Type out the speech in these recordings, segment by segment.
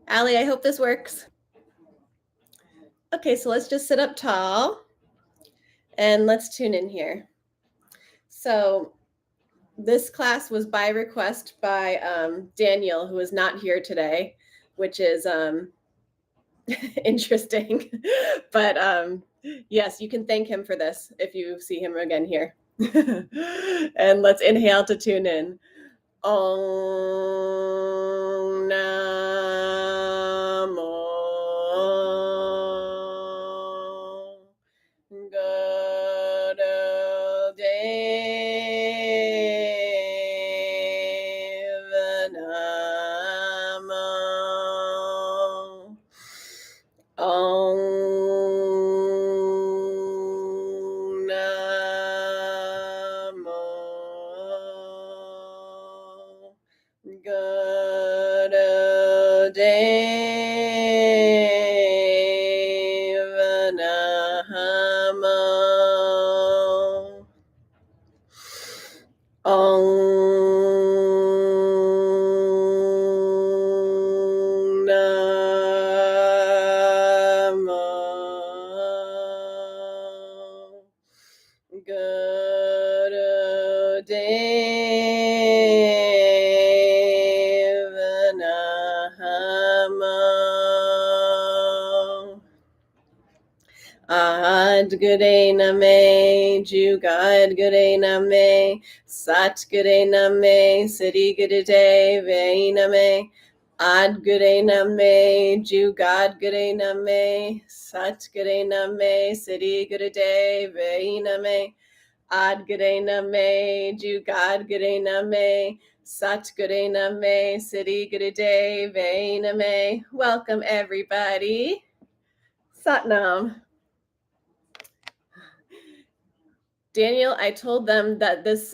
Allie, I hope this works. Okay, so let's just sit up tall and let's tune in here. So this class was by request by Daniel, who is not here today, which is interesting. But yes, you can thank him for this if you see him again here. And let's inhale to tune in. Om Namo Gurudeva Namo. Om Namo Gurudeva Namo. Om Namo Gurudeva Namo. Ad Gure Name, Jugad Gure Name, Sat Gure Name, Siddhi Gure Deve Name, Ad Gure Name, Jugad Gure Name, Sat Gure Name, Siddhi Gure Deve Name, Ad Gure Name, Jugad Gure Name, Sat Gure Name, Siddhi Gure Deve Name. Welcome everybody. Satnam. Daniel, I told them that this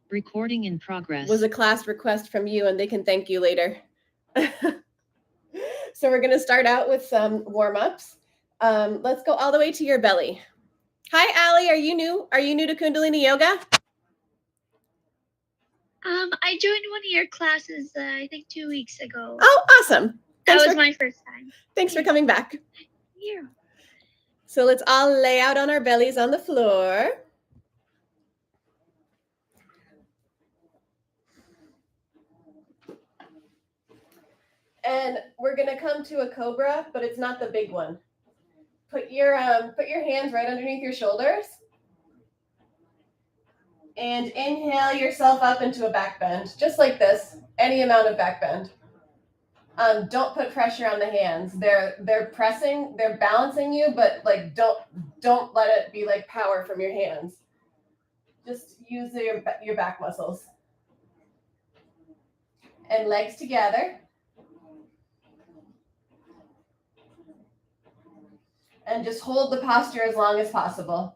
recording in progress was a class request from you, and they can thank you later. So we're going to start out with some warm-ups. Let's go all the way to your belly. Hi, Allie. Are you new? Are you new to Kundalini Yoga? I joined one of your classes, I think 2 weeks ago. Oh, awesome. That was my first time. Thanks for coming back. Yeah. So let's all lay out on our bellies on the floor. And we're going to come to a cobra, but it's not the big one. Put your hands right underneath your shoulders. And inhale yourself up into a back bend, just like this, any amount of back bend. Don't put pressure on the hands. They're pressing, they're balancing you, but like don't let it be like power from your hands. Just use your back muscles. And legs together. And just hold the posture as long as possible.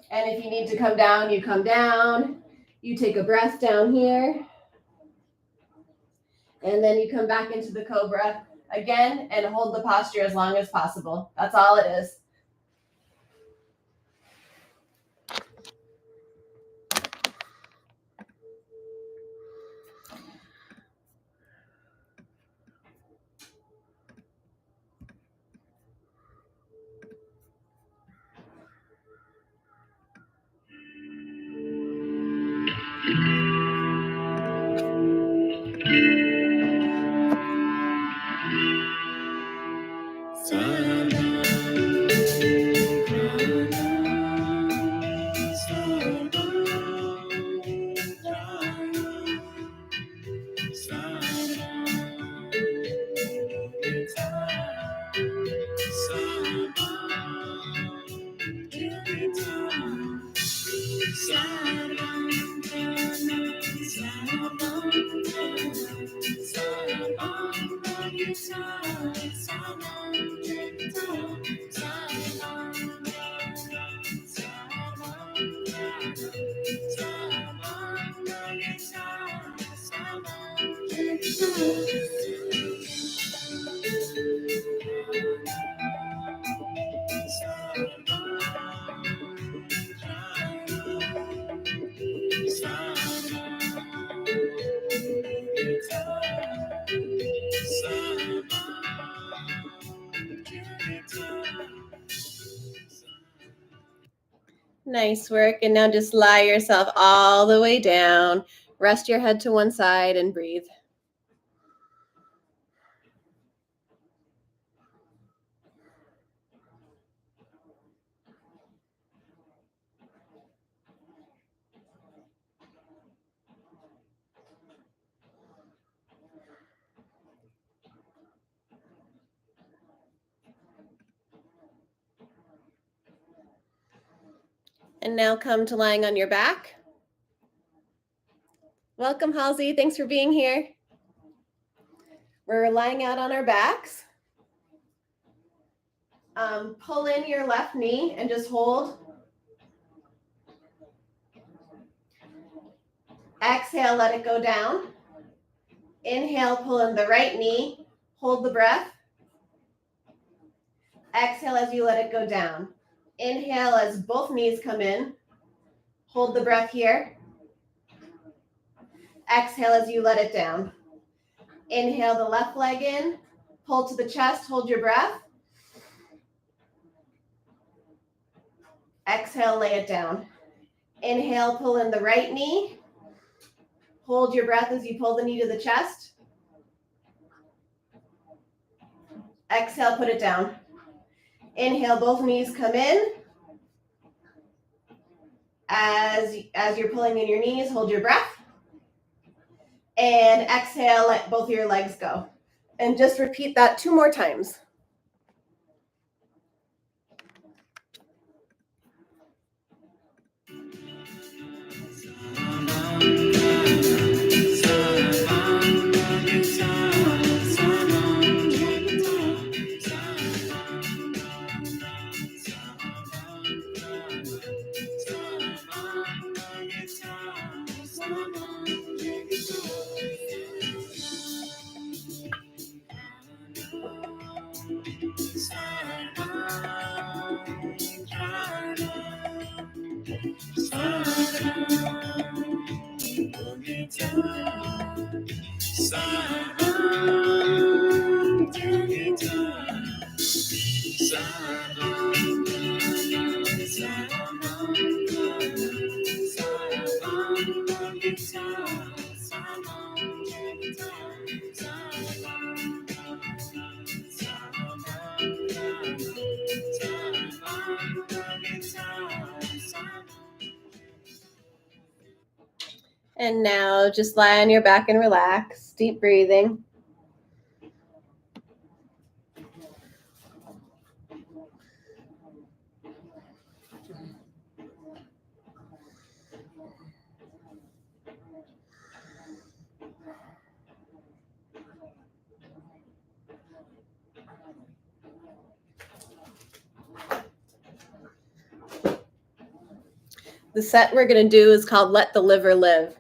And if you need to come down, you come down. You take a breath down here. And then you come back into the cobra again and hold the posture as long as possible. That's all it is. Nice work. And now just lie yourself all the way down. Rest your head to one side and breathe. And now come to lying on your back. Welcome, Halsey. Thanks for being here. We're lying out on our backs. Pull in your left knee and just hold. Exhale, let it go down. Inhale, pull in the right knee. Hold the breath. Exhale as you let it go down. Inhale as both knees come in. Hold the breath here. Exhale as you let it down. Inhale the left leg in. Pull to the chest, hold your breath. Exhale, lay it down. Inhale, pull in the right knee. Hold your breath as you pull the knee to the chest. Exhale, put it down. Inhale, both knees come in. As you're pulling in your knees, hold your breath. And exhale, let both of your legs go. And just repeat that 2 more times. And now just lie on your back and relax. Deep breathing. The set we're going to do is called Let the Liver Live.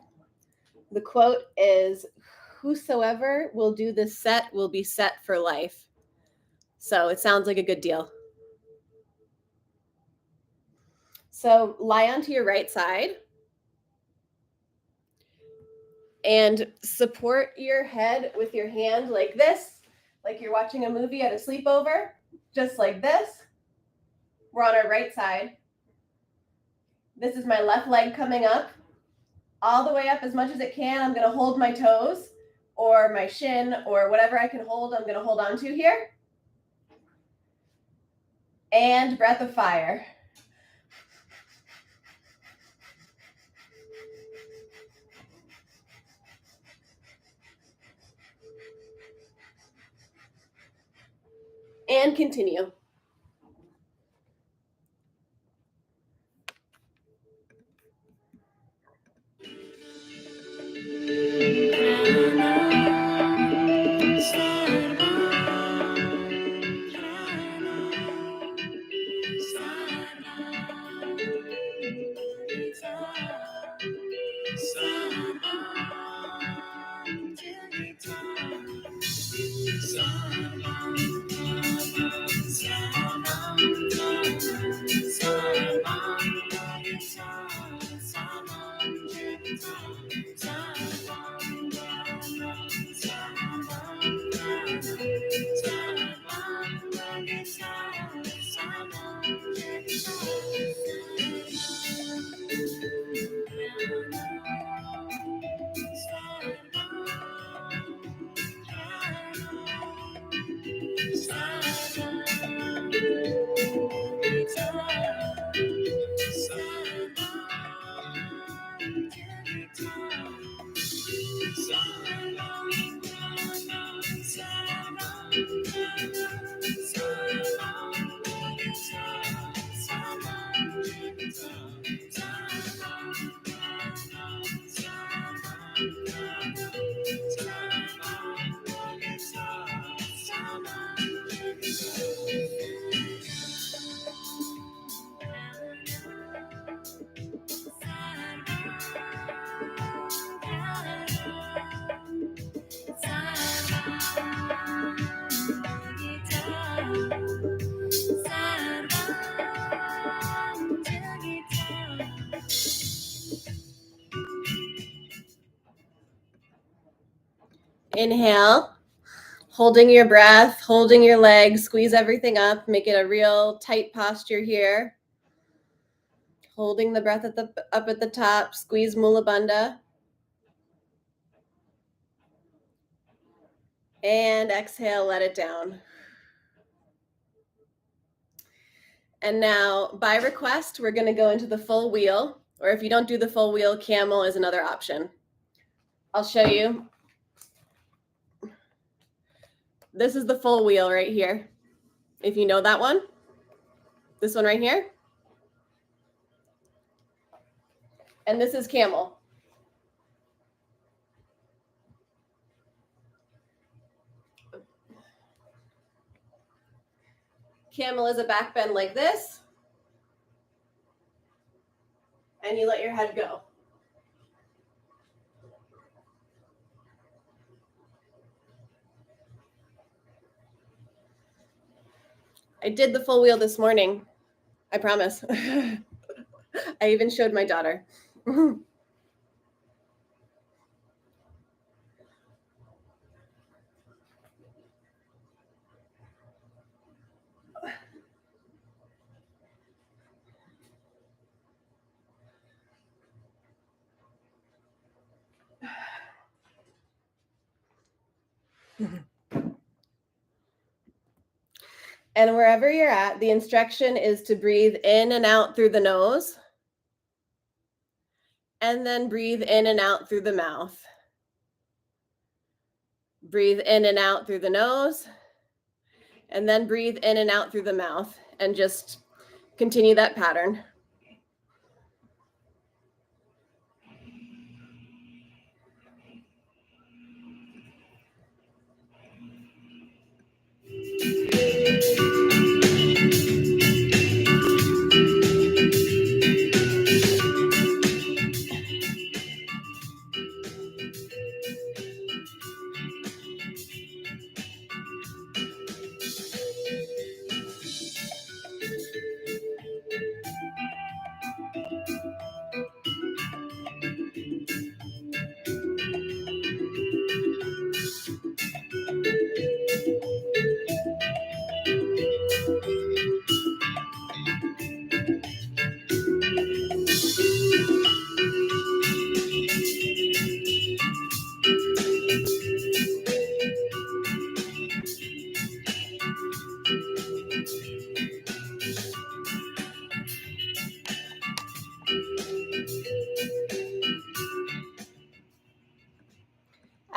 The quote is, "Whosoever will do this set will be set for life." So it sounds like a good deal. So lie onto your right side and support your head with your hand like this, like you're watching a movie at a sleepover, just like this. We're on our right side. This is my left leg coming up, all the way up as much as it can. I'm going to hold my toes or my shin or whatever I can hold, I'm going to hold on to here. And breath of fire. And continue. Inhale, holding your breath, holding your legs, squeeze everything up, make it a real tight posture here. Holding the breath up at the top, squeeze Mula Bandha. And exhale, let it down. And now, by request, we're going to go into the full wheel, or if you don't do the full wheel, camel is another option. I'll show you. This is the full wheel right here. If you know that one, this one right here. And this is camel. Camel is a back bend like this. And you let your head go. I did the full wheel this morning. I promise. I even showed my daughter. And wherever you're at, the instruction is to breathe in and out through the nose, and then breathe in and out through the mouth. Breathe in and out through the nose, and then breathe in and out through the mouth, and just continue that pattern.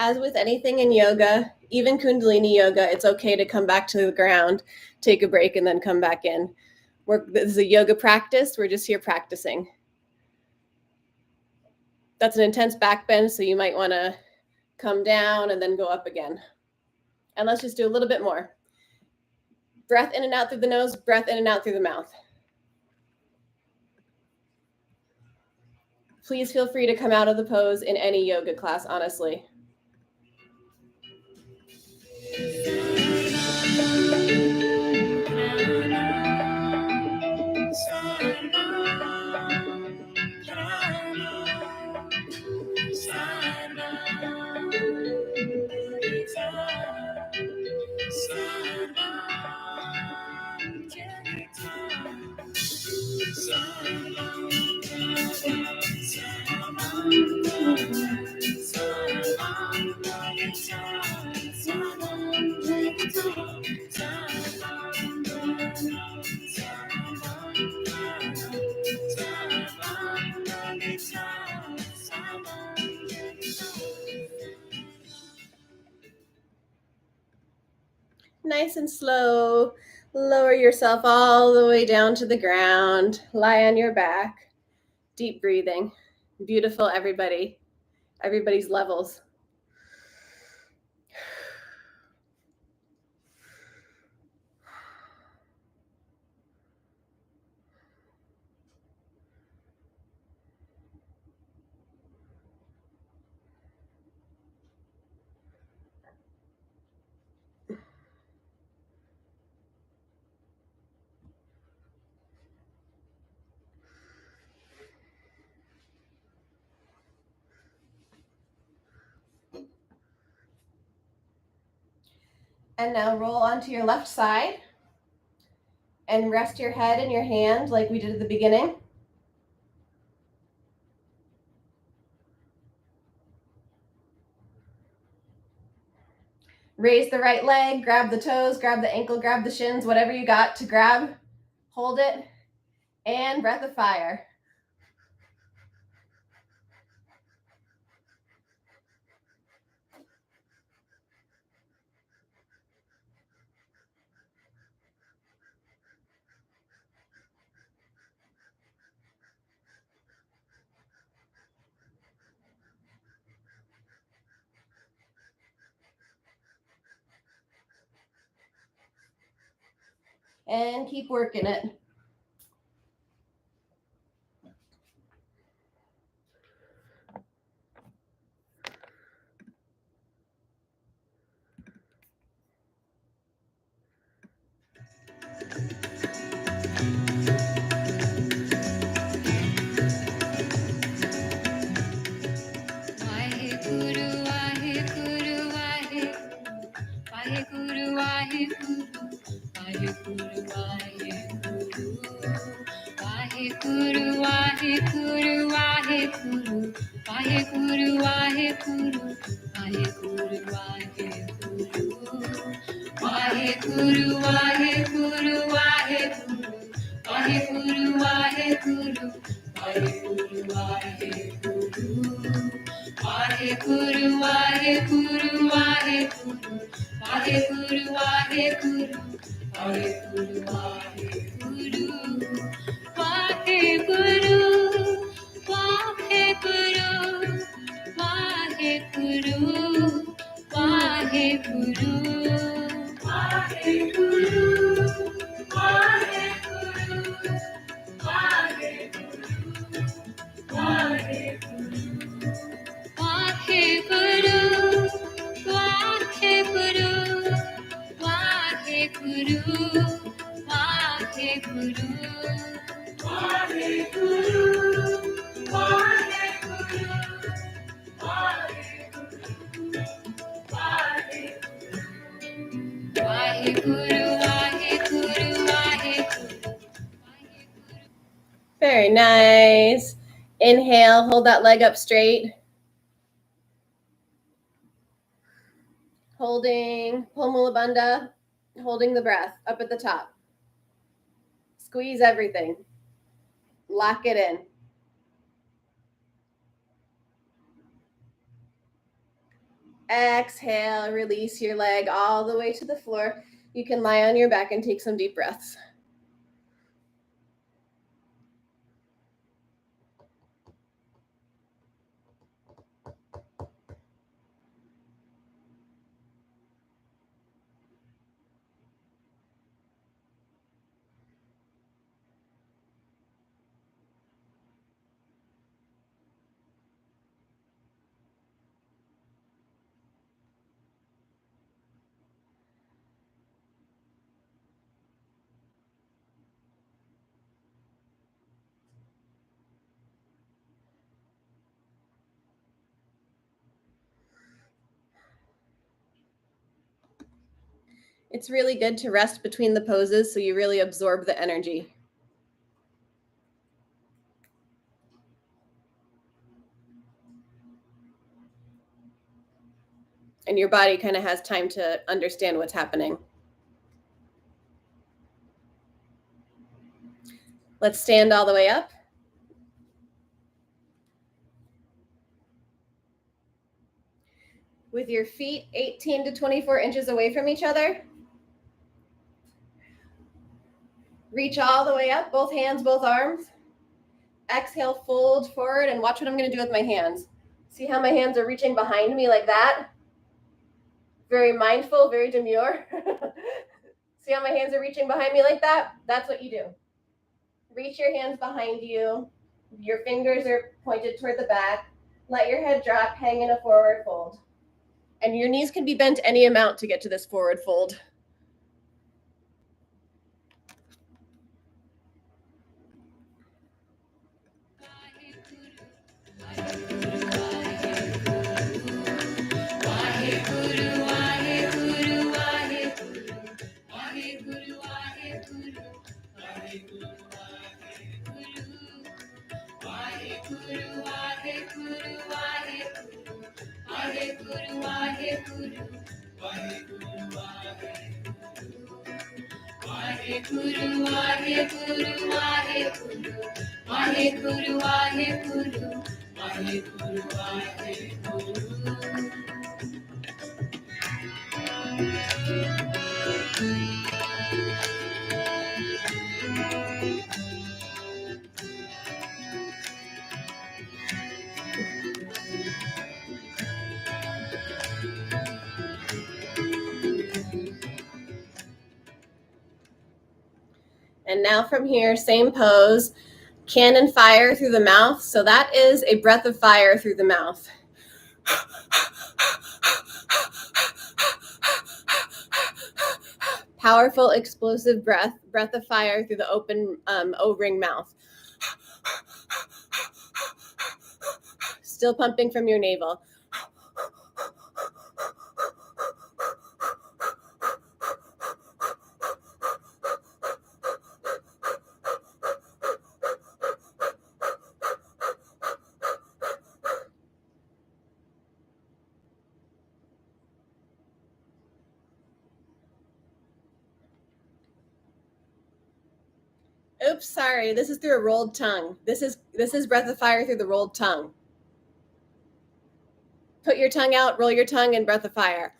As with anything in yoga, even Kundalini Yoga, it's okay to come back to the ground, take a break, and then come back in. This is a yoga practice. We're just here practicing. That's an intense back bend, so you might want to come down and then go up again. And let's just do a little bit more. Breath in and out through the nose, breath in and out through the mouth. Please feel free to come out of the pose in any yoga class, honestly. Nice and slow. Lower yourself all the way down to the ground. Lie on your back. Deep breathing. Beautiful, everybody. Everybody's levels. And now roll onto your left side and rest your head in your hand like we did at the beginning. Raise the right leg, grab the toes, grab the ankle, grab the shins, whatever you got to grab. Hold it, and breath of fire. And keep working it. Very nice. Inhale, hold that leg up straight. Holding, pull mula bandha, holding the breath up at the top. Squeeze everything. Lock it in. Exhale, release your leg all the way to the floor. You can lie on your back and take some deep breaths. It's really good to rest between the poses so you really absorb the energy. And your body kind of has time to understand what's happening. Let's stand all the way up. With your feet 18 to 24 inches away from each other. Reach all the way up, both hands, both arms. Exhale, fold forward, and watch what I'm going to do with my hands. See how my hands are reaching behind me like that? Very mindful, very demure. See how my hands are reaching behind me like that? That's what you do. Reach your hands behind you. Your fingers are pointed toward the back. Let your head drop, hang in a forward fold. And your knees can be bent any amount to get to this forward fold. And now from here, same pose, cannon fire through the mouth. So that is a breath of fire through the mouth. Powerful, explosive breath of fire through the open O-ring mouth. Still pumping from your navel. Oops, sorry. This is through a rolled tongue. This is breath of fire through the rolled tongue. Put your tongue out, roll your tongue, and breath of fire.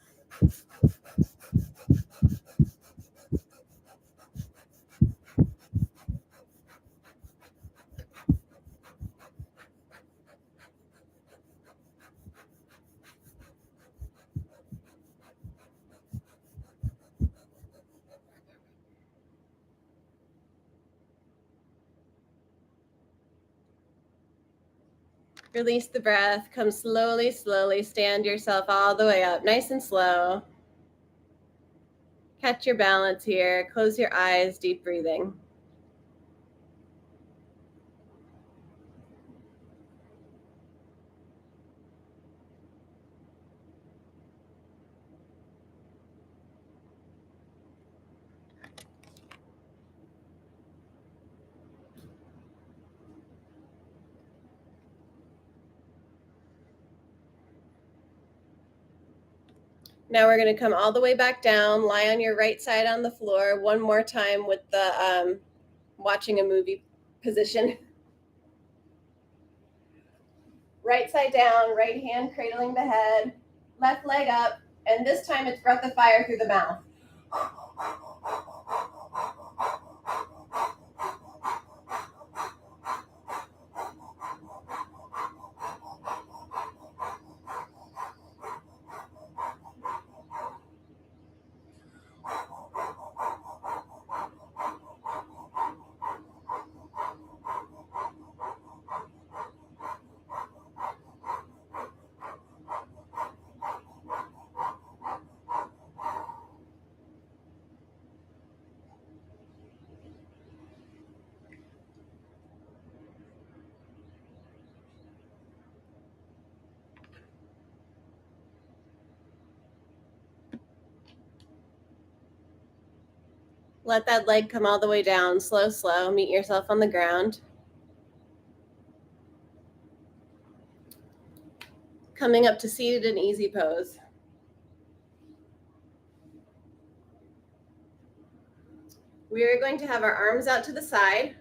Release the breath. Come slowly, slowly. Stand yourself all the way up, nice and slow. Catch your balance here. Close your eyes, deep breathing. Now we're going to come all the way back down, lie on your right side on the floor one more time with the watching a movie position. Right side down, right hand cradling the head, left leg up, and this time it's breath of fire through the mouth. Let that leg come all the way down, slow, slow. Meet yourself on the ground. Coming up to seated and easy pose. We are going to have our arms out to the side.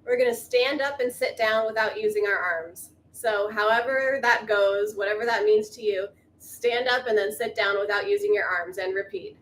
We're going to stand up and sit down without using our arms. So however that goes, whatever that means to you, stand up and then sit down without using your arms and repeat.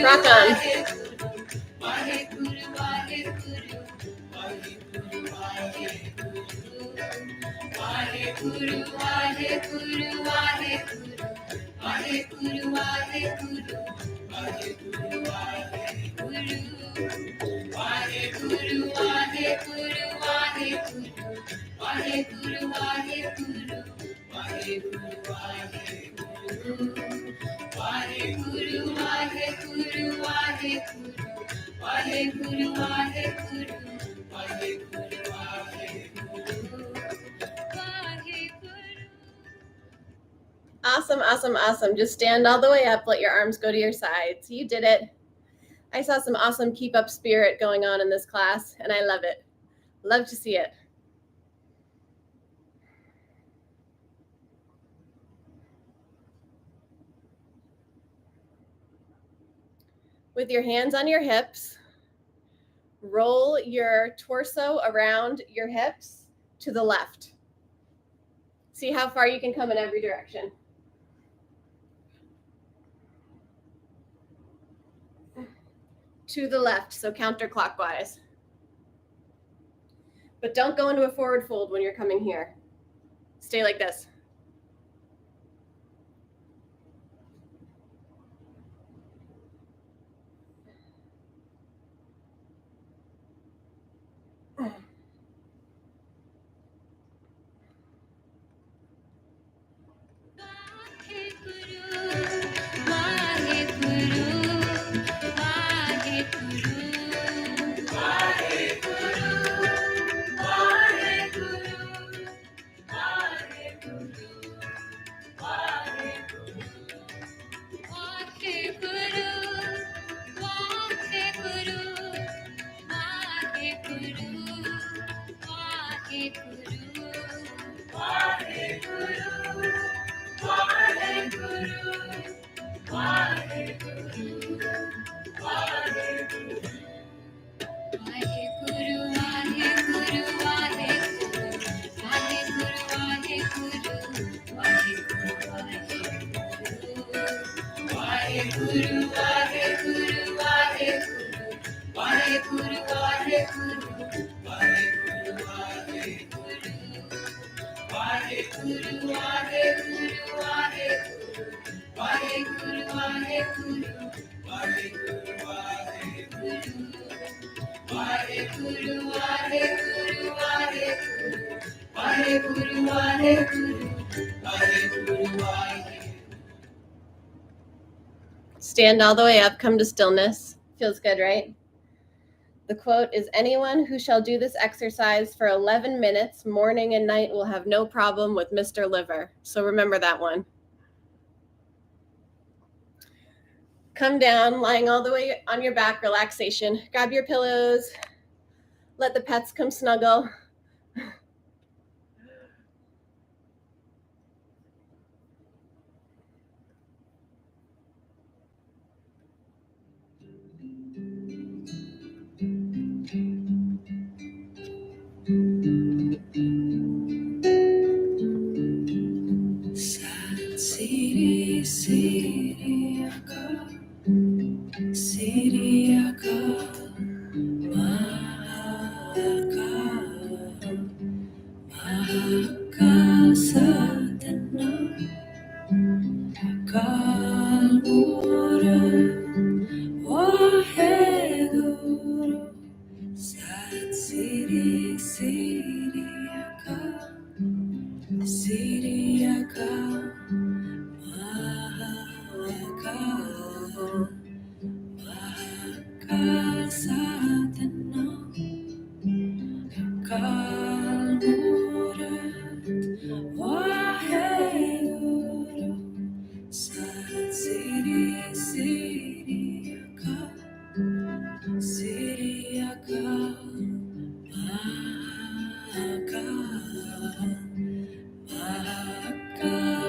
Rock on. Awesome, awesome, awesome. Just stand all the way up. Let your arms go to your sides. You did it. I saw some awesome keep up spirit going on in this class, and I love it. Love to see it. With your hands on your hips, roll your torso around your hips to the left. See how far you can come in every direction. To the left, so counterclockwise. But don't go into a forward fold when you're coming here. Stay like this. Stand all the way up, come to stillness. Feels good, right? The quote is, anyone who shall do this exercise for 11 minutes, morning and night, will have no problem with Mr. Liver. So remember that one. Come down, lying all the way on your back, relaxation. Grab your pillows. Let the pets come snuggle.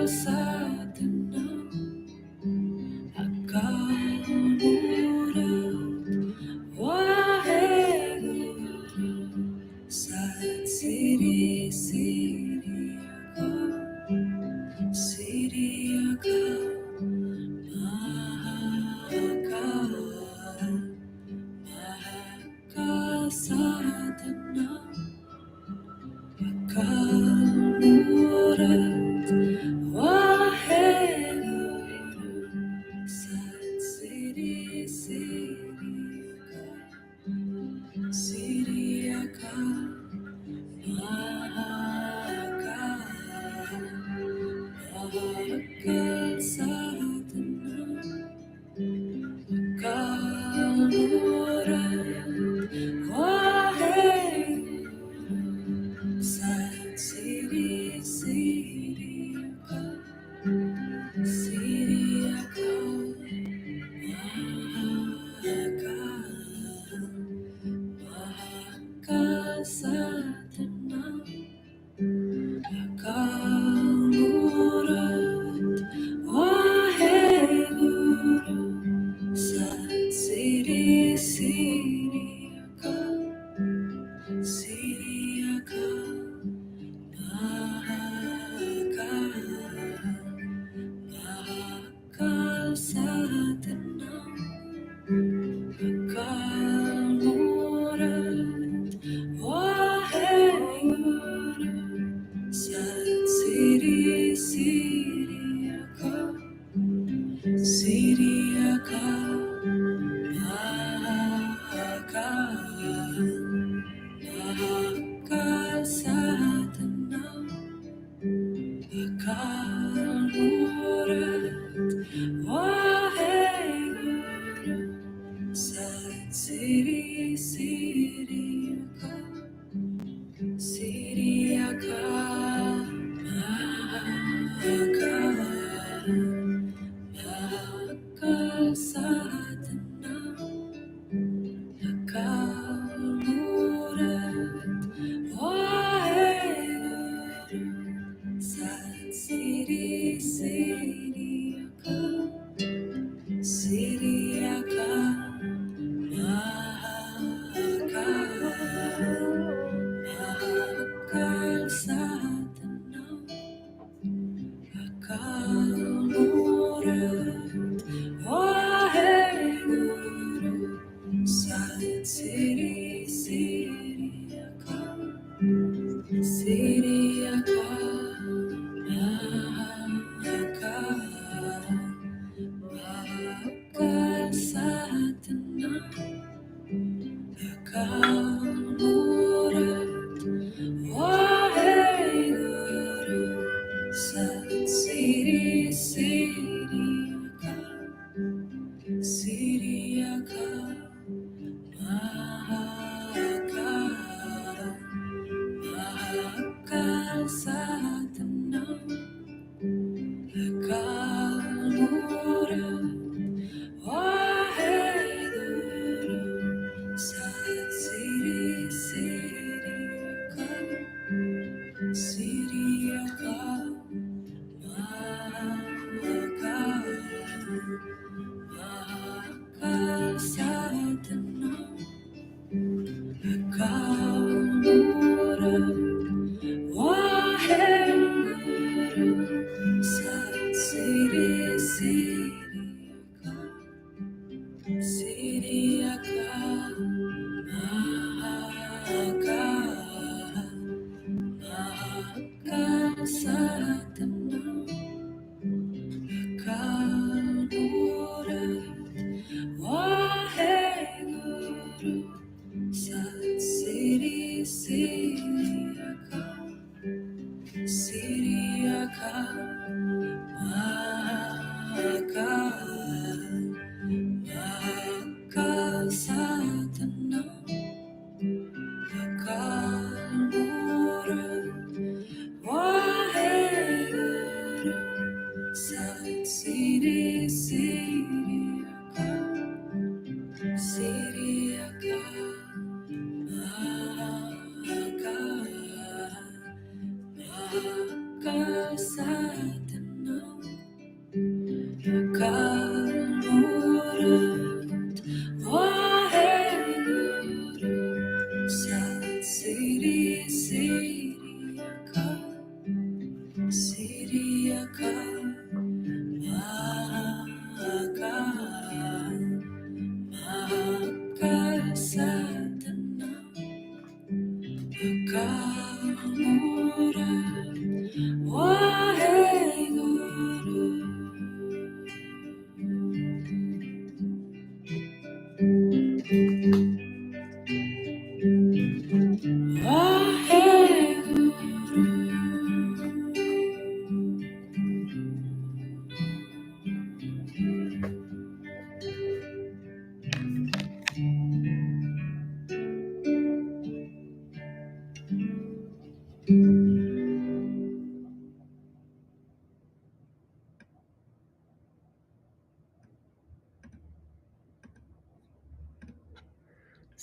Sa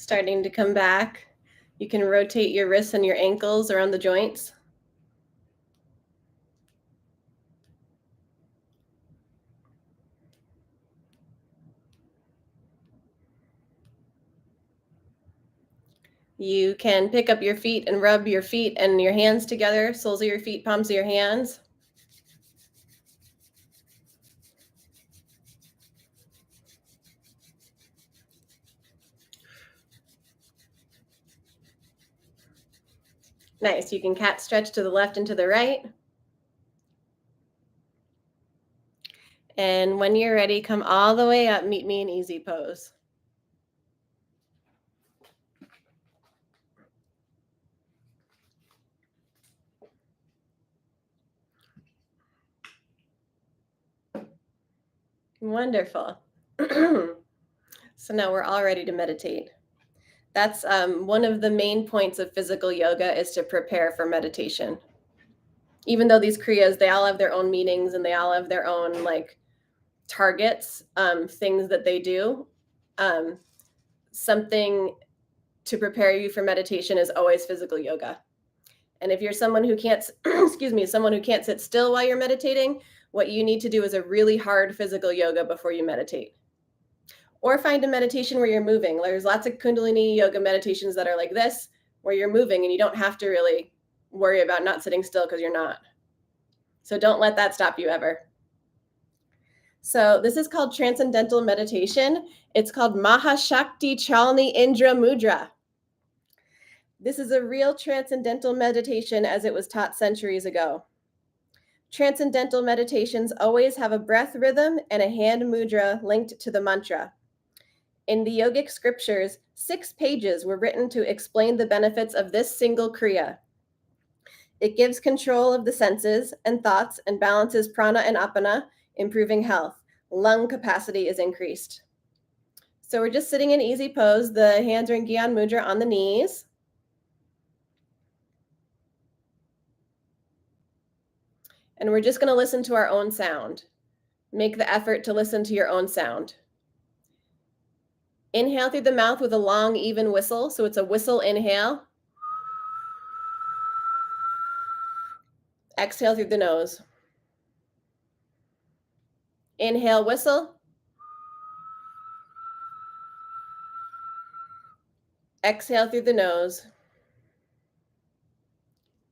starting to come back. You can rotate your wrists and your ankles around the joints. You can pick up your feet and rub your feet and your hands together, soles of your feet, palms of your hands. Nice. You can cat stretch to the left and to the right. And when you're ready, come all the way up, meet me in easy pose. Wonderful. So now we're all ready to meditate. That's one of the main points of physical yoga, is to prepare for meditation. Even though these kriyas, they all have their own meanings and they all have their own like targets, things that they do. Something to prepare you for meditation is always physical yoga. And if you're someone who can't, someone who can't sit still while you're meditating, what you need to do is a really hard physical yoga before you meditate. Or find a meditation where you're moving. There's lots of Kundalini Yoga meditations that are like this, where you're moving and you don't have to really worry about not sitting still because you're not. So don't let that stop you ever. So this is called Transcendental Meditation. It's called Mahashakti Chalni Indra Mudra. This is a real transcendental meditation as it was taught centuries ago. Transcendental meditations always have a breath rhythm and a hand mudra linked to the mantra. In the yogic scriptures, 6 pages were written to explain the benefits of this single kriya. It gives control of the senses and thoughts and balances prana and apana, improving health. Lung capacity is increased. So we're just sitting in easy pose. The hands are in Gyan Mudra on the knees. And we're just going to listen to our own sound. Make the effort to listen to your own sound. Inhale through the mouth with a long, even whistle. So it's a whistle inhale. Exhale through the nose. Inhale, whistle. Exhale through the nose.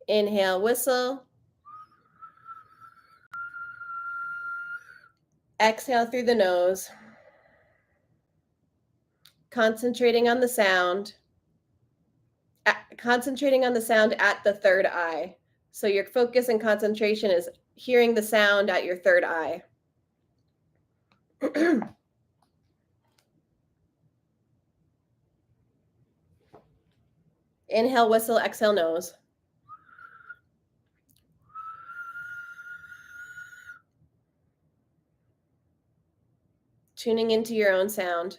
Inhale, whistle. Exhale through the nose. Concentrating on the sound. Concentrating on the sound at the third eye. So your focus and concentration is hearing the sound at your third eye. Inhale, whistle, exhale, nose. Tuning into your own sound.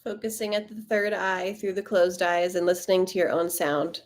Focusing at the third eye through the closed eyes and listening to your own sound.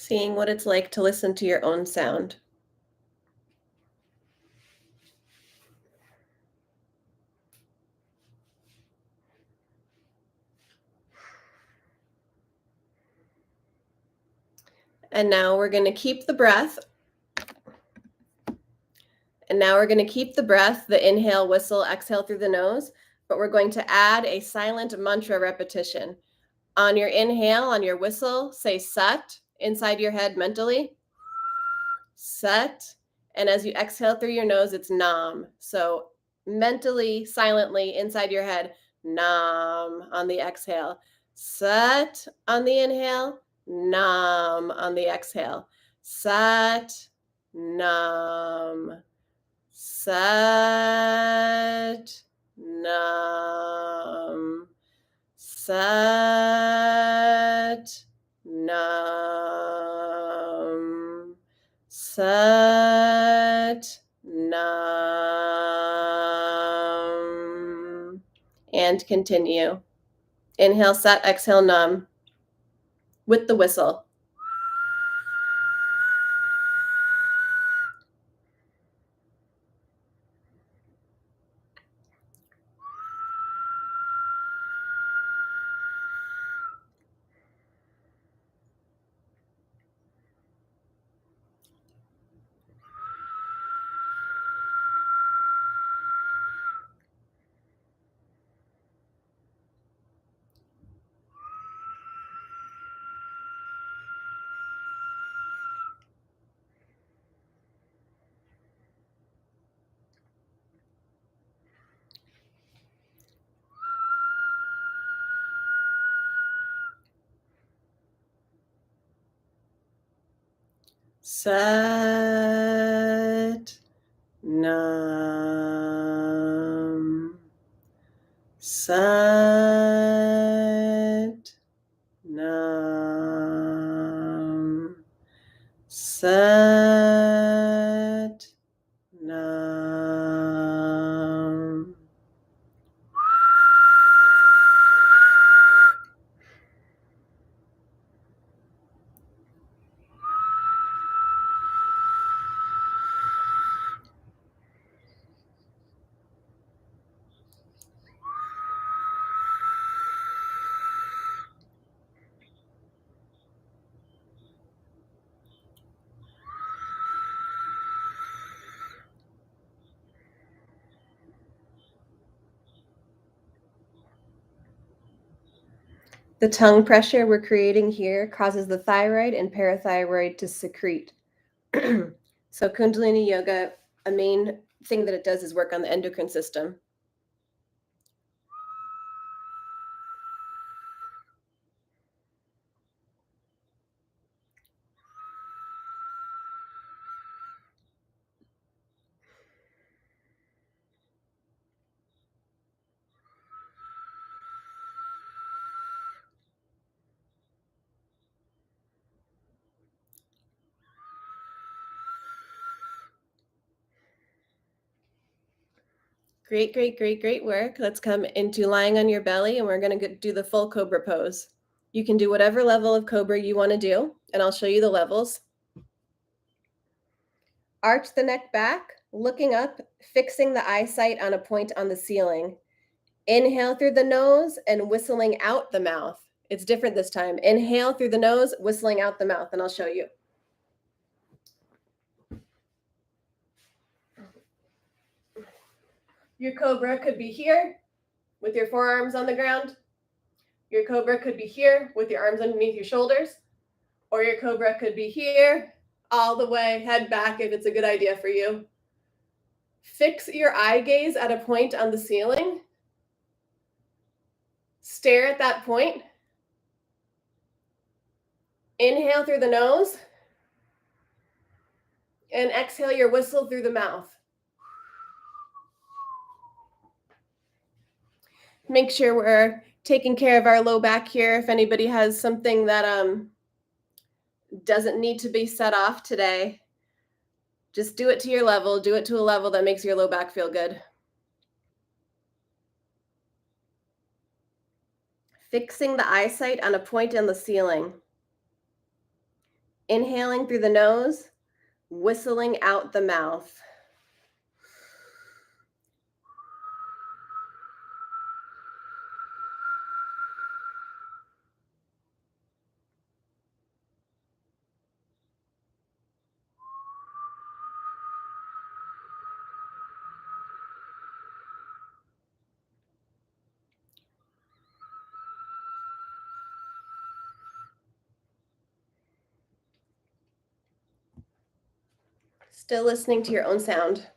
Seeing what it's like to listen to your own sound. And now we're going to keep the breath. And now we're going to keep the breath, the inhale, whistle, exhale through the nose, but we're going to add a silent mantra repetition. On your inhale, on your whistle, say Sat inside your head mentally. Sat. And as you exhale through your nose, it's Nam. So mentally, silently inside your head, Nam on the exhale. Sat on the inhale, Nam on the exhale. Sat, Nam. Sat, Nam. Sat, Nam. Sat, Nam. And continue. Inhale, Sat, exhale, Nam. With the whistle. Sat, Nam. Sat, Nam. Sat, Nam. The tongue pressure we're creating here causes the thyroid and parathyroid to secrete. So Kundalini Yoga, a main thing that it does is work on the endocrine system. Great, great, great, great work. Let's come into lying on your belly, and we're going to do the full cobra pose. You can do whatever level of cobra you want to do, and I'll show you the levels. Arch the neck back, looking up, fixing the eyesight on a point on the ceiling. Inhale through the nose and whistling out the mouth. It's different this time. Inhale through the nose, whistling out the mouth, and I'll show you. Your cobra could be here with your forearms on the ground. Your cobra could be here with your arms underneath your shoulders. Or your cobra could be here, all the way, head back if it's a good idea for you. Fix your eye gaze at a point on the ceiling. Stare at that point. Inhale through the nose. And exhale your whistle through the mouth. Make sure we're taking care of our low back here. If anybody has something that doesn't need to be set off today, just do it to your level. Do it to a level that makes your low back feel good. Fixing the eyesight on a point on the ceiling. Inhaling through the nose, whistling out the mouth. Still listening to your own sound.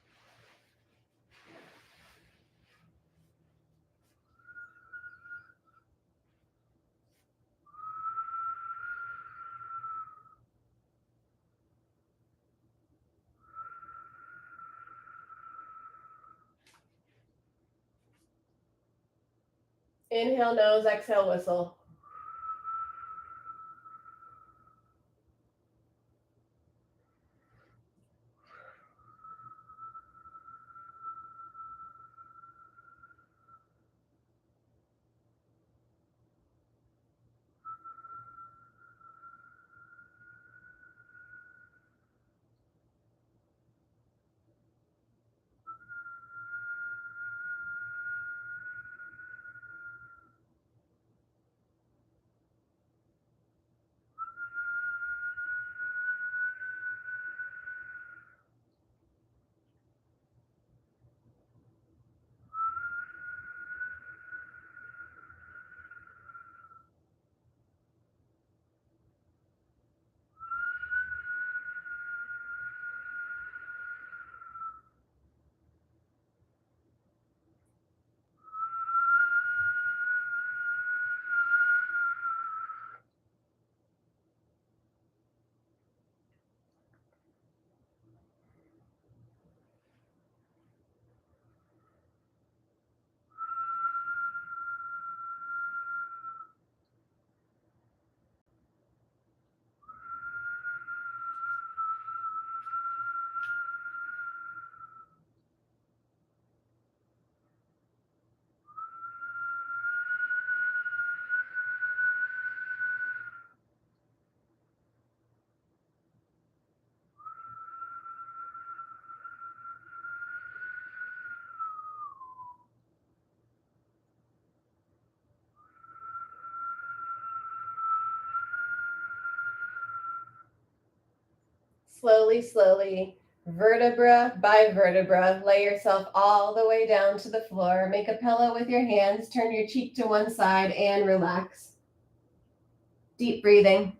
Inhale nose, exhale whistle. Slowly, slowly, vertebra by vertebra, lay yourself all the way down to the floor. Make a pillow with your hands. Turn your cheek to one side and relax. Deep breathing.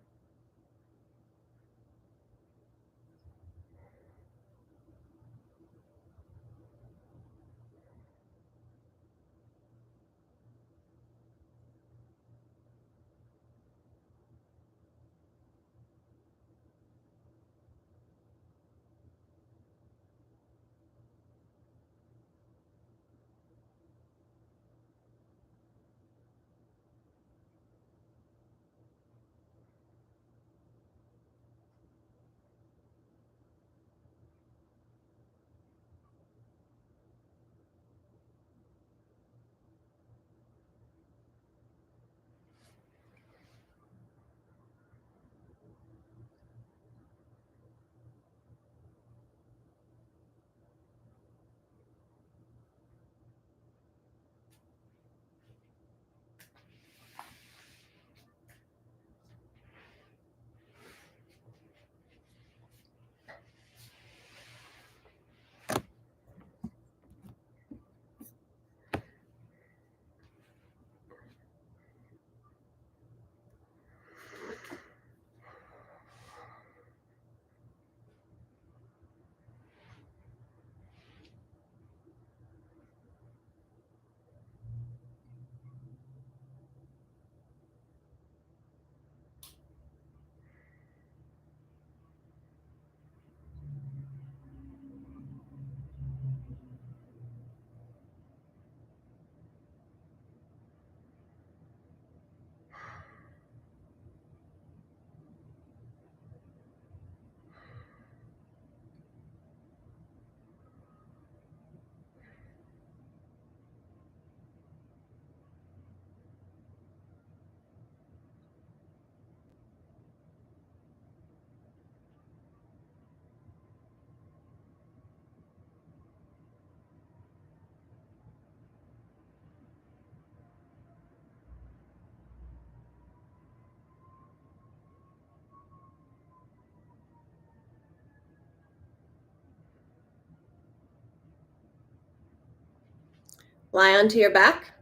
Lie onto your back.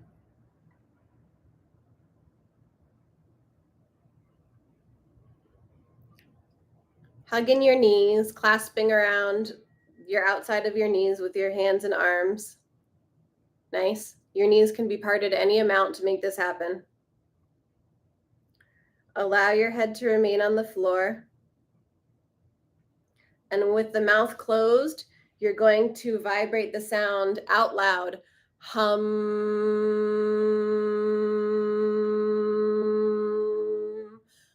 Hugging your knees, clasping around your outside of your knees with your hands and arms. Nice. Your knees can be parted any amount to make this happen. Allow your head to remain on the floor. And with the mouth closed, you're going to vibrate the sound out loud. Hum.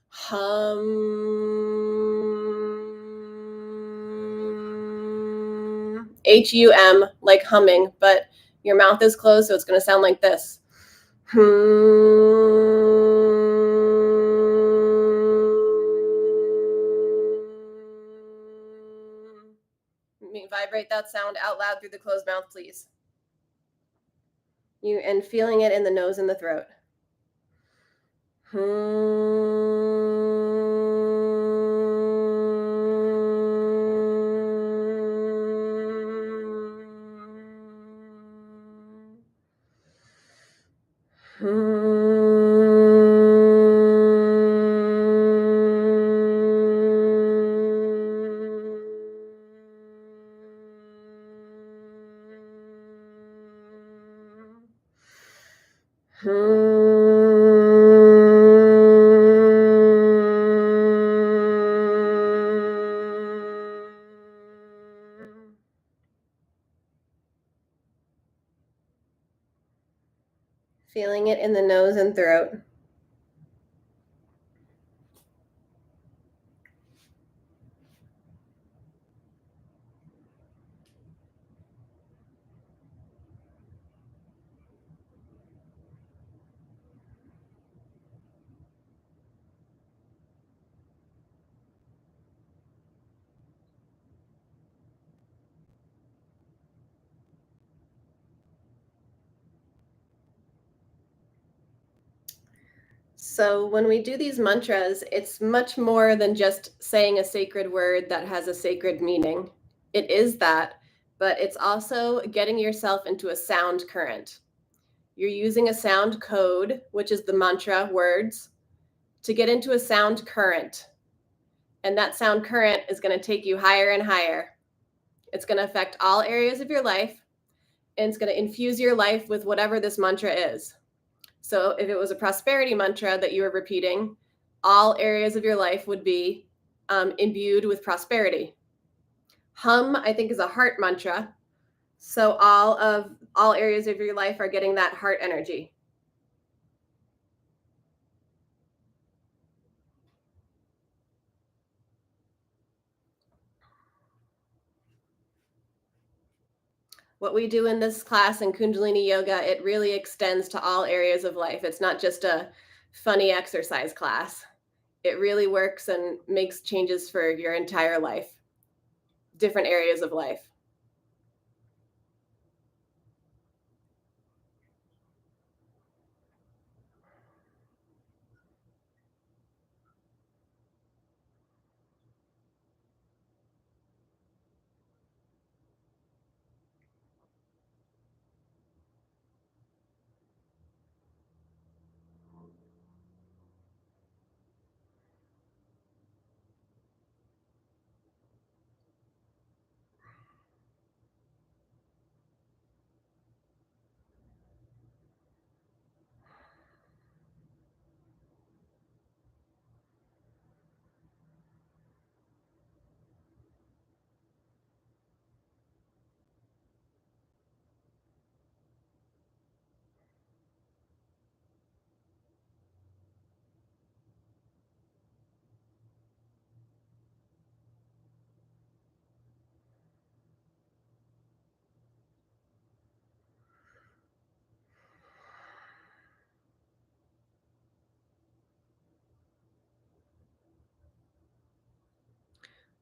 Hum. H-U-M, like humming, but your mouth is closed, so it's going to sound like this. Vibrate that sound out loud through the closed mouth, please. And feeling it in the nose and the throat. Feeling it in the nose and throat. So when we do these mantras, it's much more than just saying a sacred word that has a sacred meaning. It is that, but it's also getting yourself into a sound current. You're using a sound code, which is the mantra words, to get into a sound current. And that sound current is going to take you higher and higher. It's going to affect all areas of your life, and it's going to infuse your life with whatever this mantra is. So if it was a prosperity mantra that you were repeating, all areas of your life would be imbued with prosperity. Hum, I think, is a heart mantra. So all areas of your life are getting that heart energy. What we do in this class in Kundalini Yoga, it really extends to all areas of life. It's not just a funny exercise class. It really works and makes changes for your entire life, different areas of life.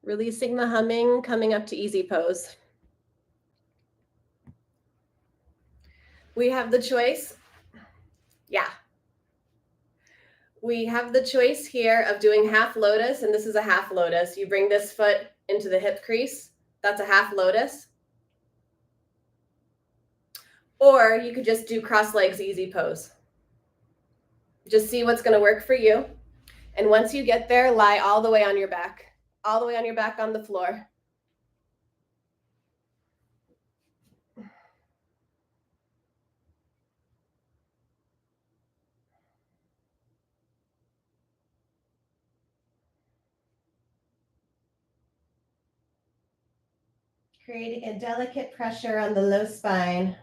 Releasing the humming, coming up to easy pose. We have the choice. Yeah. We have the choice here of doing half lotus, and this is a half lotus. You bring this foot into the hip crease. That's a half lotus. Or you could just do cross legs easy pose. Just see what's going to work for you. And once you get there, lie all the way on your back on the floor. Creating a delicate pressure on the low spine.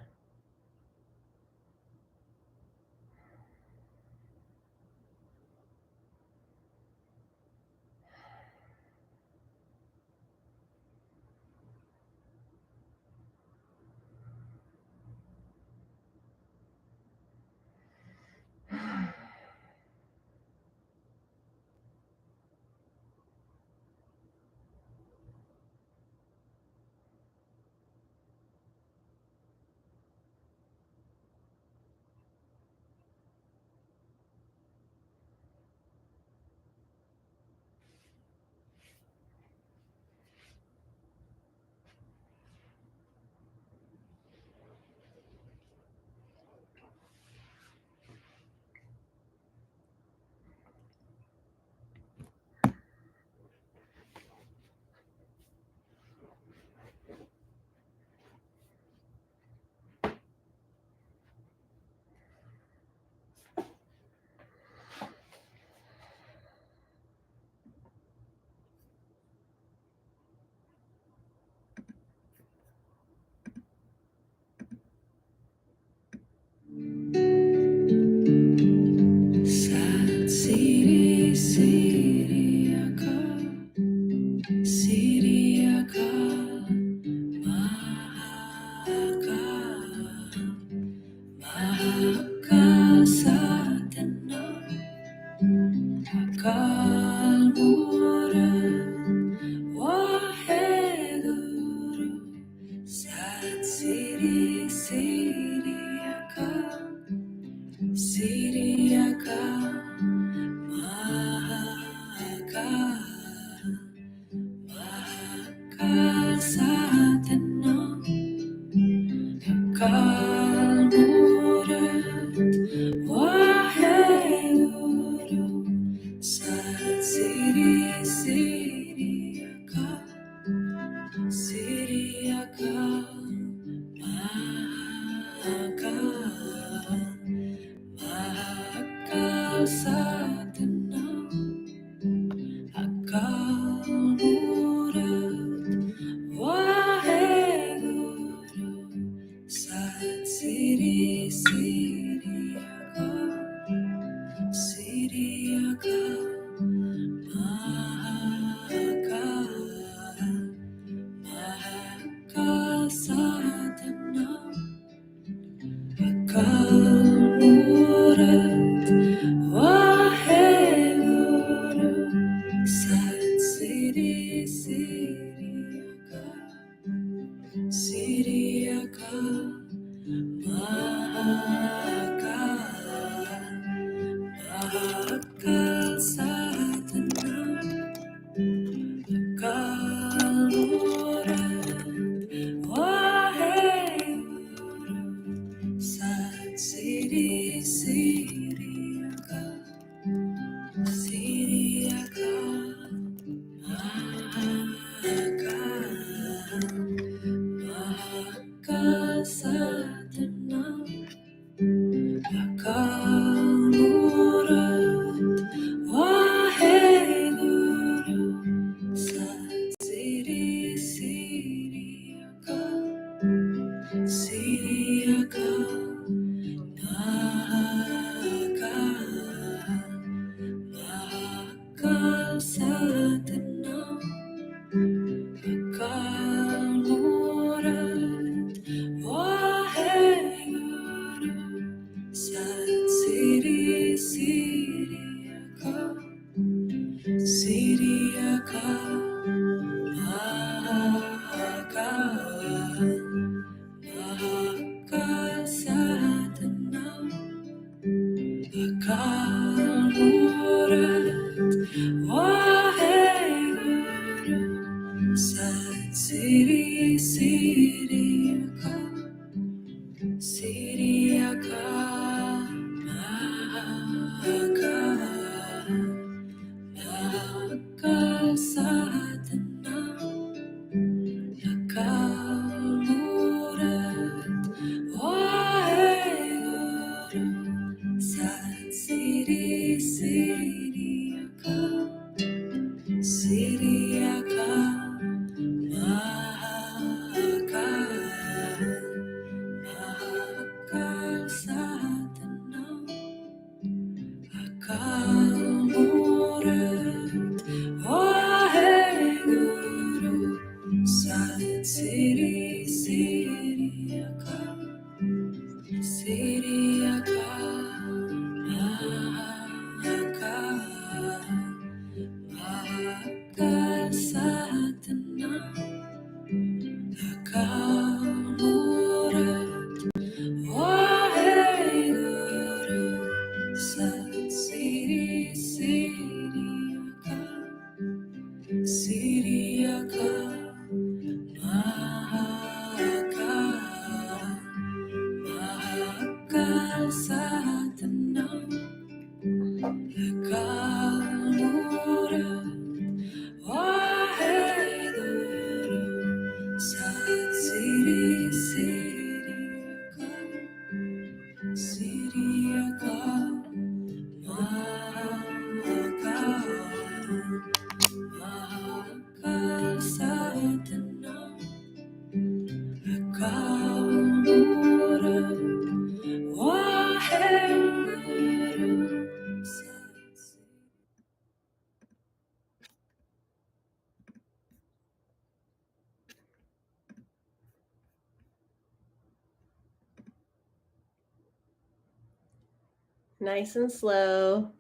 Nice and slow.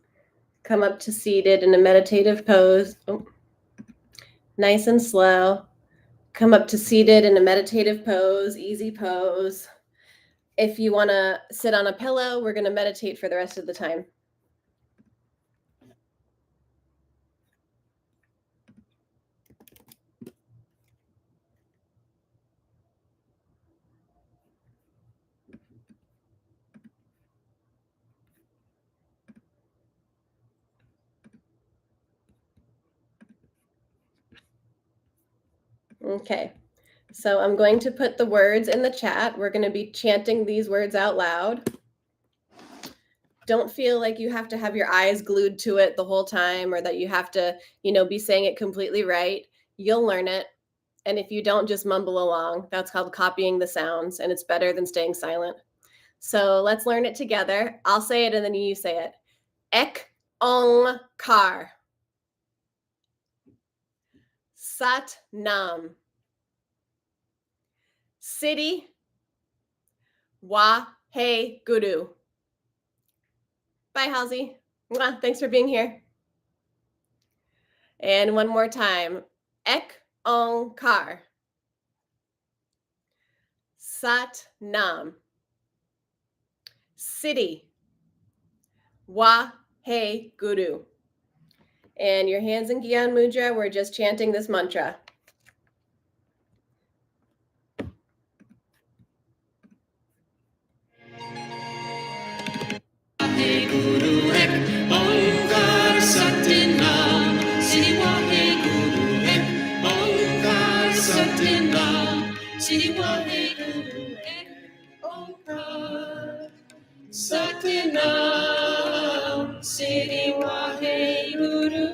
Come up to seated in a meditative pose. Oh. Nice and slow. Come up to seated in a meditative pose, easy pose. If you want to sit on a pillow, we're going to meditate for the rest of the time. Okay, so I'm going to put the words in the chat. We're going to be chanting these words out loud. Don't feel like you have to have your eyes glued to it the whole time, or that you have to, be saying it completely right. You'll learn it. And if you don't, just mumble along. That's called copying the sounds, and it's better than staying silent. So let's learn it together. I'll say it and then you say it. Ek ong kar. Sat nam. Siddhi wa hey guru. Bye, Halsey. Mwah, thanks for being here. And one more time. Ek ong kar. Sat nam. Siddhi wa hey guru. And your hands in Gyan Mudra, we're just chanting this mantra. Hey Guru Ek Omkar Satinam Siddhi Wahe Guru Ek Omkar Satinam Siddhi Wahe Guru Ek Omkar Satinam Siddhi Wahe Guru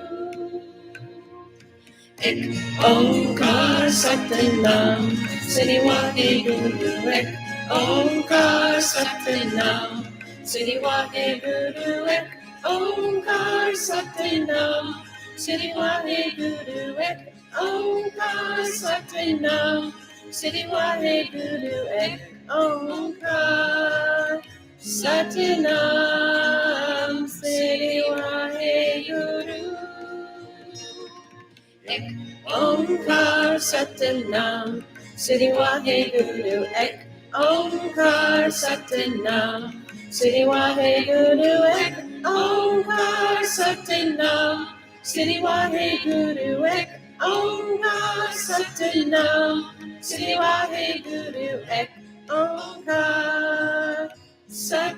Ek Omkar Satinam Siddhi Wahe Guru Ek Omkar Satinam Siddhi Wahe Guru Ek Omkar Satinam Siddhi Wahe Guru Ek Omkar Satinam Siddhi Wahe Guru Ek Omkar Satinam Siddhi Wahe Guru Ek Omkar Satinam Siddhi Wahe Guru Ek Omkar Satinam Siddhi Wahe Guru Ek Omkar Satinam Siddhi Wahe Guru Ek Omkar Satinam Siddhi Wahe Guru Ek Omkar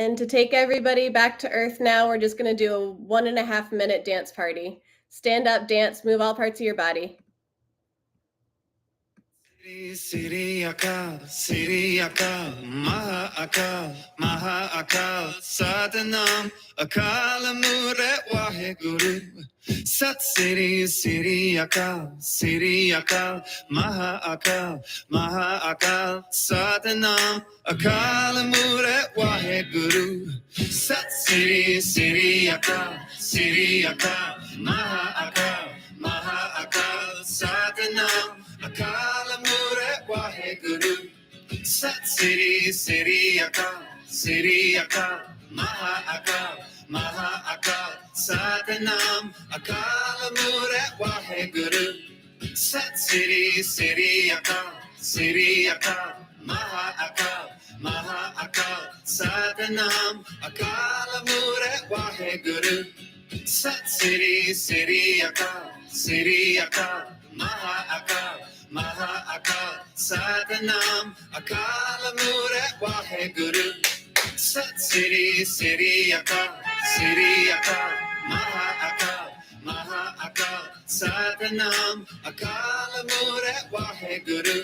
And to take everybody back to earth now, we're just going to do a 1.5 minute dance party. Stand up, dance, move all parts of your body. Siri Akal, Siri Akal, Maha Akal, Maha Akal, Sadanam, Akal Murat Waheguru. Sat Siri, Siri Akal, Maha Akal, Maha Akal, Sadanam, Akal Murat Waheguru. Sat Siri, Siri Akal, Maha Akal, Maha Akal, Sadanam. Akala Murat Waheguru. Sat Siri, Siri Akal, Maha Akal, Sadanam. Akala Murat Waheguru. Sat Siri, Siri Akal, Maha Akal, Sadanam. Akala Murat Waheguru. Sat Siri, Siri Akal, Maha Akal, Sadanam, Akala Murat Waheguru. Sat Siri, Siri Akal, Maha Akal, Sadanam, Akala Murat Waheguru.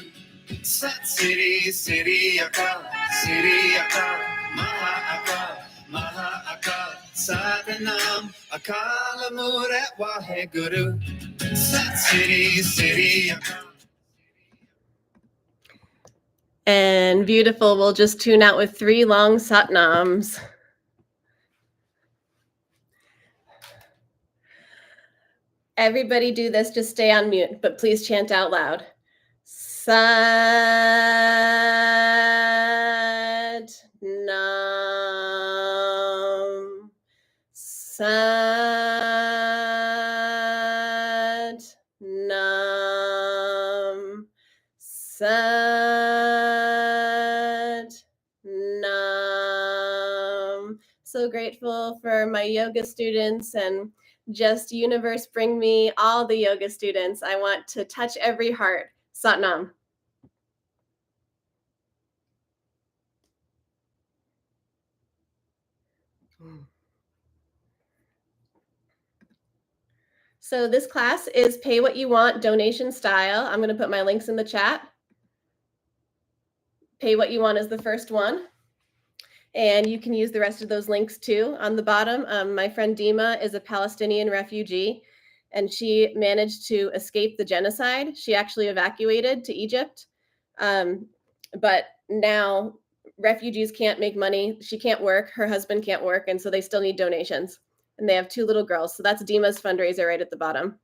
Sat Siri, Siri Akal, Maha Akal, Sadanam, Akala Murat Waheguru. Sat Siri, Siri Akal. And beautiful, we'll just tune out with 3 long satnams. Everybody do this, just stay on mute, but please chant out loud. Sat Nam. Sat Nam. Sat Nam. So grateful for my yoga students, and just universe, bring me all the yoga students. I want to touch every heart. Sat Nam. So this class is pay what you want, donation style. I'm going to put my links in the chat. Pay what you want is the first one. And you can use the rest of those links too. On the bottom, my friend Dema is a Palestinian refugee, and she managed to escape the genocide. She actually evacuated to Egypt. But now refugees can't make money. She can't work. Her husband can't work. And so they still need donations. And they have 2 little girls. So that's Dema's fundraiser right at the bottom.